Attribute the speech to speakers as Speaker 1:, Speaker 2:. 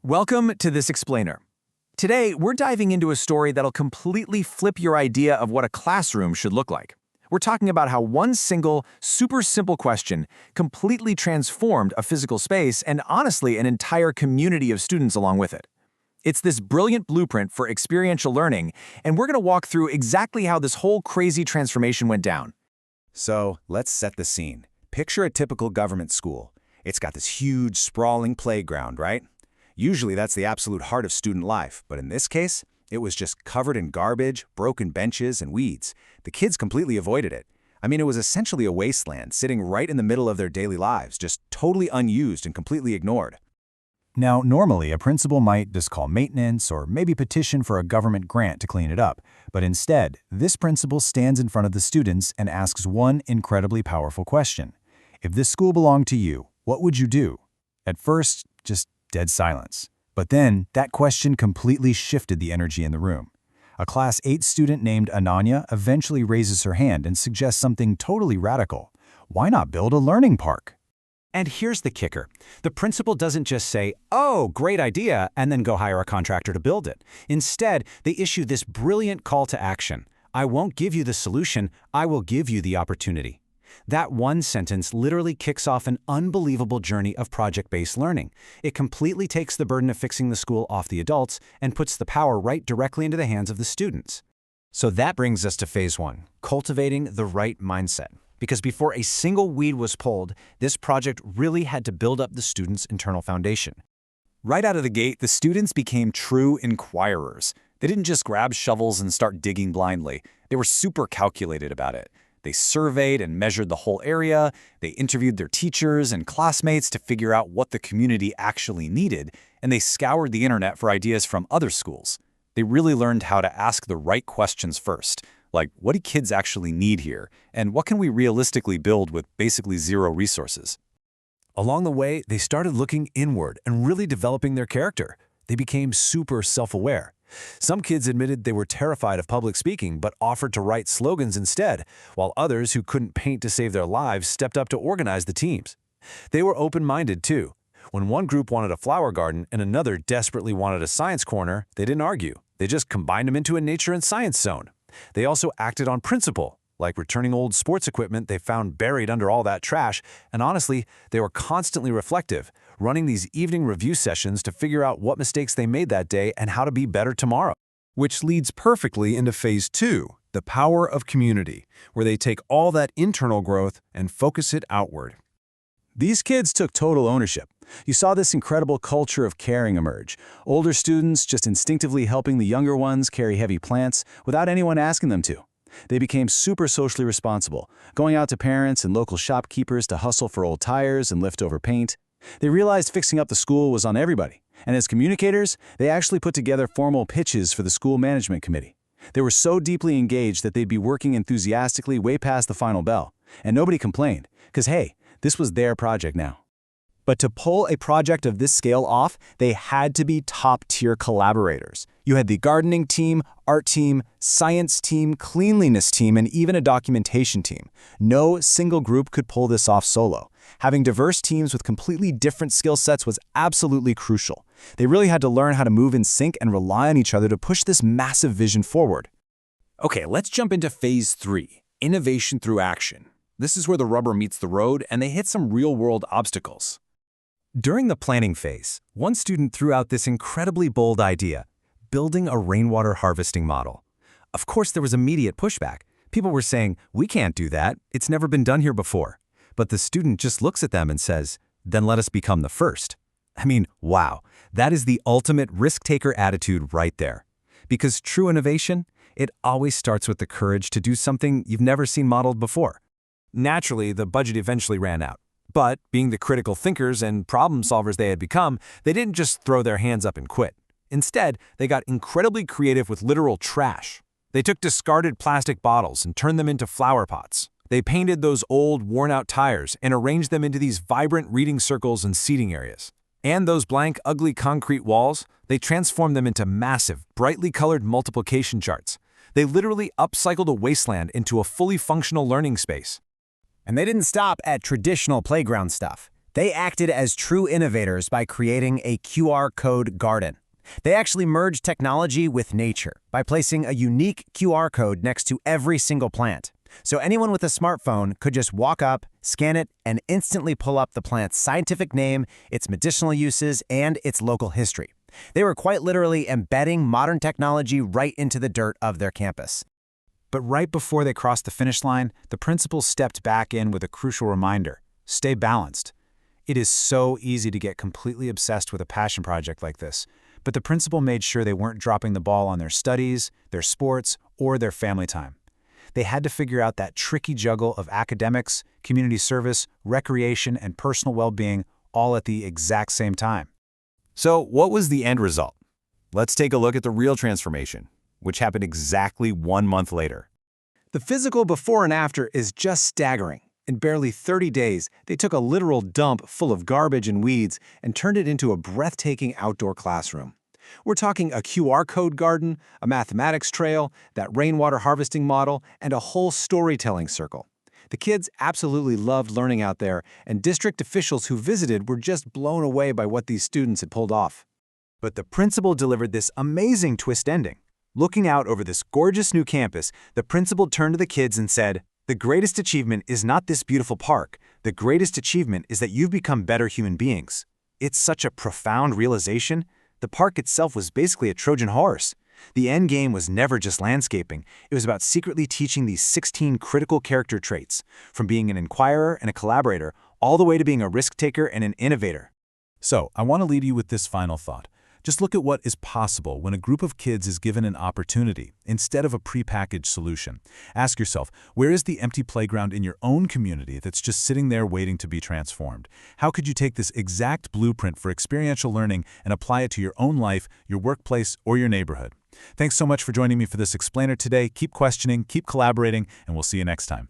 Speaker 1: Welcome to This Explainer. Today, we're diving into a story that'll completely flip your idea of what a classroom should look like. We're talking about how one single, super simple question completely transformed a physical space and honestly an entire community of students along with it. It's this brilliant blueprint for experiential learning, and we're going to walk through exactly how this whole crazy transformation went down.
Speaker 2: So let's set the scene. Picture a typical government school. It's got this huge, sprawling playground, right? Usually that's the absolute heart of student life, but in this case, it was just covered in garbage, broken benches, and weeds. The kids completely avoided it. I mean, it was essentially a wasteland sitting right in the middle of their daily lives, just totally unused and completely ignored.
Speaker 3: Now, normally, a principal might just call maintenance or maybe petition for a government grant to clean it up. But instead, this principal stands in front of the students and asks one incredibly powerful question. If this school belonged to you, what would you do? At first, just dead silence. But then, that question completely shifted the energy in the room. A Class 8 student named Ananya eventually raises her hand and suggests something totally radical. Why not build a learning park?
Speaker 4: And here's the kicker. The principal doesn't just say, "Oh, great idea," and then go hire a contractor to build it. Instead, they issue this brilliant call to action. "I won't give you the solution, I will give you the opportunity." That one sentence literally kicks off an unbelievable journey of project-based learning. It completely takes the burden of fixing the school off the adults and puts the power right directly into the hands of the students.
Speaker 1: So that brings us to phase one, cultivating the right mindset. Because before a single weed was pulled, this project really had to build up the students' internal foundation. Right out of the gate, the students became true inquirers. They didn't just grab shovels and start digging blindly. They were super calculated about it. They surveyed and measured the whole area. They interviewed their teachers and classmates to figure out what the community actually needed, and they scoured the internet for ideas from other schools. They really learned how to ask the right questions first, like what do kids actually need here, and what can we realistically build with basically zero resources?
Speaker 3: Along the way, they started looking inward and really developing their character. They became super self-aware. Some kids admitted they were terrified of public speaking but offered to write slogans instead, while others who couldn't paint to save their lives stepped up to organize the teams. They were open-minded too. When one group wanted a flower garden and another desperately wanted a science corner, they didn't argue. They just combined them into a nature and science zone. They also acted on principle, like returning old sports equipment they found buried under all that trash, and honestly, they were constantly reflective, running these evening review sessions to figure out what mistakes they made that day and how to be better tomorrow.
Speaker 5: Which leads perfectly into phase two, the power of community, where they take all that internal growth and focus it outward.
Speaker 3: These kids took total ownership. You saw this incredible culture of caring emerge. Older students just instinctively helping the younger ones carry heavy plants without anyone asking them to. They became super socially responsible, going out to parents and local shopkeepers to hustle for old tires and leftover paint. They realized fixing up the school was on everybody, and as communicators, they actually put together formal pitches for the school management committee. They were so deeply engaged that they'd be working enthusiastically way past the final bell, and nobody complained, because hey, this was their project now.
Speaker 1: But to pull a project of this scale off, they had to be top-tier collaborators. You had the gardening team, art team, science team, cleanliness team, and even a documentation team. No single group could pull this off solo. Having diverse teams with completely different skill sets was absolutely crucial. They really had to learn how to move in sync and rely on each other to push this massive vision forward.
Speaker 4: Okay, let's jump into phase three, innovation through action. This is where the rubber meets the road and they hit some real-world obstacles.
Speaker 1: During the planning phase, one student threw out this incredibly bold idea, building a rainwater harvesting model. Of course, there was immediate pushback. People were saying, "We can't do that. It's never been done here before." But the student just looks at them and says, "Then let us become the first." I mean, wow, that is the ultimate risk-taker attitude right there. Because true innovation, it always starts with the courage to do something you've never seen modeled before. Naturally, the budget eventually ran out. But, being the critical thinkers and problem solvers they had become, they didn't just throw their hands up and quit. Instead, they got incredibly creative with literal trash. They took discarded plastic bottles and turned them into flower pots. They painted those old, worn-out tires and arranged them into these vibrant reading circles and seating areas. And those blank, ugly concrete walls, they transformed them into massive, brightly colored multiplication charts. They literally upcycled a wasteland into a fully functional learning space.
Speaker 6: And they didn't stop at traditional playground stuff.
Speaker 2: They acted as true innovators by creating a QR code garden. They actually merged technology with nature by placing a unique QR code next to every single plant. So anyone with a smartphone could just walk up, scan it, and instantly pull up the plant's scientific name, its medicinal uses, and its local history. They were quite literally embedding modern technology right into the dirt of their campus.
Speaker 4: But right before they crossed the finish line, the principal stepped back in with a crucial reminder: stay balanced. It is so easy to get completely obsessed with a passion project like this, but the principal made sure they weren't dropping the ball on their studies, their sports, or their family time. They had to figure out that tricky juggle of academics, community service, recreation, and personal well-being all at the exact same time.
Speaker 1: So what was the end result? Let's take a look at the real transformation, which happened exactly 1 month later.
Speaker 3: The physical before and after is just staggering. In barely 30 days, they took a literal dump full of garbage and weeds and turned it into a breathtaking outdoor classroom. We're talking a QR code garden, a mathematics trail, that rainwater harvesting model, and a whole storytelling circle. The kids absolutely loved learning out there, and district officials who visited were just blown away by what these students had pulled off.
Speaker 4: But the principal delivered this amazing twist ending. Looking out over this gorgeous new campus, the principal turned to the kids and said, "The greatest achievement is not this beautiful park. The greatest achievement is that you've become better human beings." It's such a profound realization. The park itself was basically a Trojan horse. The end game was never just landscaping. It was about secretly teaching these 16 critical character traits, from being an inquirer and a collaborator, all the way to being a risk-taker and an innovator.
Speaker 5: So, I want to leave you with this final thought. Just look at what is possible when a group of kids is given an opportunity instead of a prepackaged solution. Ask yourself, where is the empty playground in your own community that's just sitting there waiting to be transformed? How could you take this exact blueprint for experiential learning and apply it to your own life, your workplace, or your neighborhood? Thanks so much for joining me for this explainer today. Keep questioning, keep collaborating, and we'll see you next time.